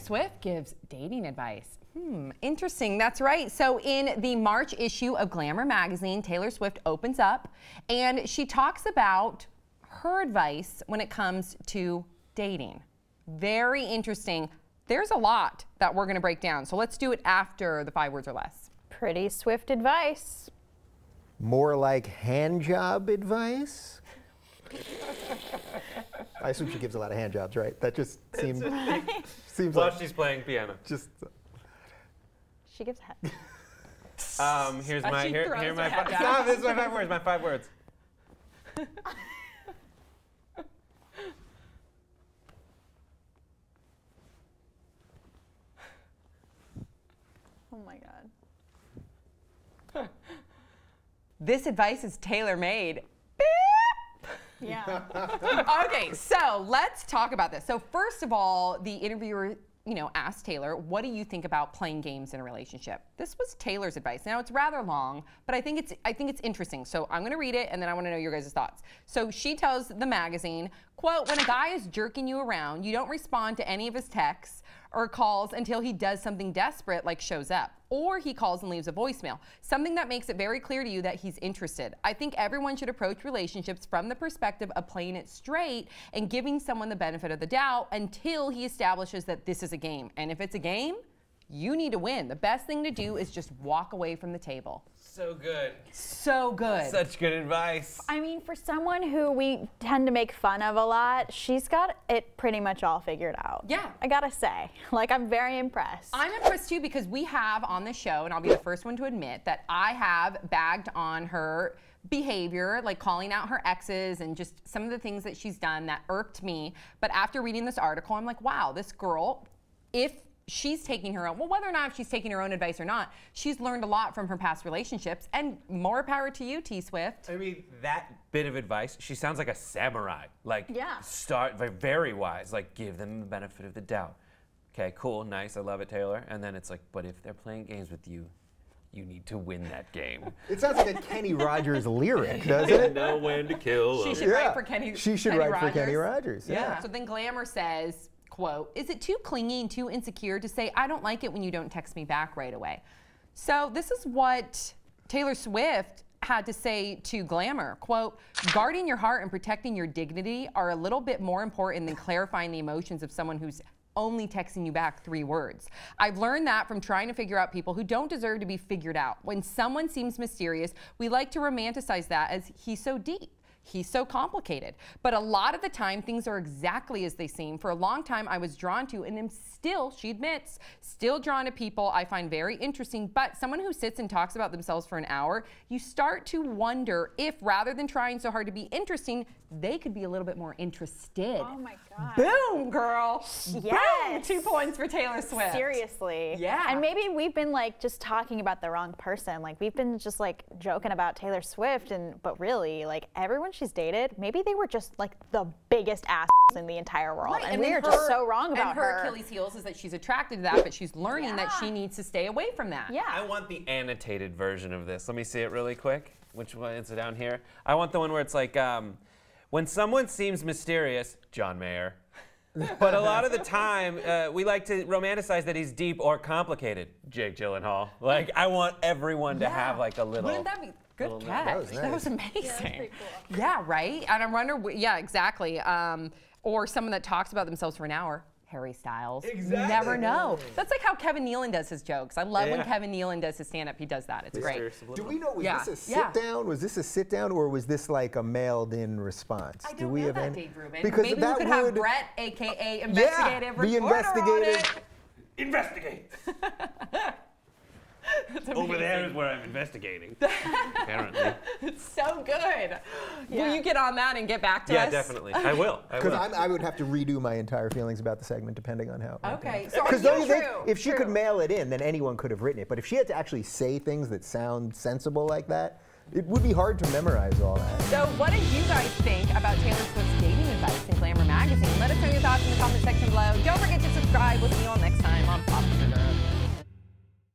Swift gives dating advice. Interesting. That's right. So in the March issue of Glamour magazine, Taylor Swift opens up and she talks about her advice when it comes to dating. Very interesting. There's a lot that we're going to break down. So let's do it after the 5 words or less. Pretty Swift advice. More like hand job advice? I assume she gives a lot of hand jobs, right? That just seems While like she's playing piano. just. She gives head. Here's As my she here throws my her head 5 down. Stop, this is my 5 words. My 5 words. Oh my God. This advice is tailor-made. Yeah. Okay, so let's talk about this. So first of all, the interviewer, asked Taylor, what do you think about playing games in a relationship? This was Taylor's advice. Now it's rather long, but I think it's interesting. So I'm going to read it and then I want to know your guys' thoughts. So she tells the magazine, quote, when a guy is jerking you around, you don't respond to any of his texts or calls until he does something desperate like shows up, or he calls and leaves a voicemail, something that makes it very clear to you that he's interested. I think everyone should approach relationships from the perspective of playing it straight and giving someone the benefit of the doubt until he establishes that this is a game. And if it's a game, you need to win. The best thing to do is just walk away from the table. So good. So good. Such good advice. I mean, for someone who we tend to make fun of a lot, she's got it pretty much all figured out. Yeah. I gotta say, I'm very impressed. I'm impressed too because we have on the show, and I'll be the first one to admit that I have bagged on her behavior, like calling out her exes and just some of the things that she's done that irked me. But after reading this article, I'm like, wow, this girl, if she's taking her own, well, whether or not she's taking her own advice or not, she's learned a lot from her past relationships, and more power to you, T Swift. I mean, that bit of advice, she sounds like a samurai. Yeah. Very wise, give them the benefit of the doubt. Okay, cool, nice, I love it, Taylor. And then it's like, but if they're playing games with you, you need to win that game. It sounds like a Kenny Rogers lyric, doesn't it? Know when to kill. She should write for Kenny. She should write for Kenny Rogers. Yeah. So then Glamour says, quote, is it too clingy and too insecure to say, I don't like it when you don't text me back right away? So this is what Taylor Swift had to say to Glamour, quote, guarding your heart and protecting your dignity are a little bit more important than clarifying the emotions of someone who's only texting you back 3 words. I've learned that from trying to figure out people who don't deserve to be figured out. When someone seems mysterious, we like to romanticize that as he's so deep. He's so complicated. But a lot of the time, things are exactly as they seem. For a long time, I was drawn to, and am still, she admits, still drawn to people I find very interesting. But someone who sits and talks about themselves for an hour, you start to wonder if, rather than trying so hard to be interesting, they could be a little bit more interested. Oh my God. Boom, girl. Yes. Boom, 2 points for Taylor Swift. Seriously. Yeah. And maybe we've been just talking about the wrong person. We've been just joking about Taylor Swift, but really, everyone she's dated, maybe they were just the biggest ass in the entire world. Right, And we are just so wrong about her. And her Achilles heels is that she's attracted to that, but she's learning that she needs to stay away from that. Yeah. I want the annotated version of this. Let me see it really quick. Which one is it down here? I want the one where it's when someone seems mysterious, John Mayer. But a lot of the time, we like to romanticize that he's deep or complicated, Jake Gyllenhaal. I want everyone to have a little. Wouldn't that be good catch? That was nice. That was amazing. Yeah, that's pretty cool. Yeah, right? And I wonder, yeah, exactly. Or someone that talks about themselves for an hour. Harry Styles. Exactly. You never know. That's like how Kevin Nealon does his jokes. I love when Yeah. Kevin Nealon does his stand-up. He does that. It's great. Do we know, was Yeah. this a Yeah. sit-down? Was this a sit-down, or was this a mailed-in response? I Do don't we know have that, any? Dave Rubin. Because Maybe we that could would, have Brett, a.k.a. investigative the reporter investigative. on it. Investigate! Over there is where I'm investigating. Apparently. It's so good. Will you get on that and get back to Yeah, us? definitely. I will. Because I would have to redo my entire feelings about the segment depending on how. Okay. So Because are don't you you think true? if she could mail it in, then anyone could have written it. But if she had to actually say things that sound sensible like that, it would be hard to memorize all that. So what do you guys think about Taylor Swift's dating advice in Glamour magazine? Let us know your thoughts in the comment section below. Don't forget to subscribe. We'll see you all next time on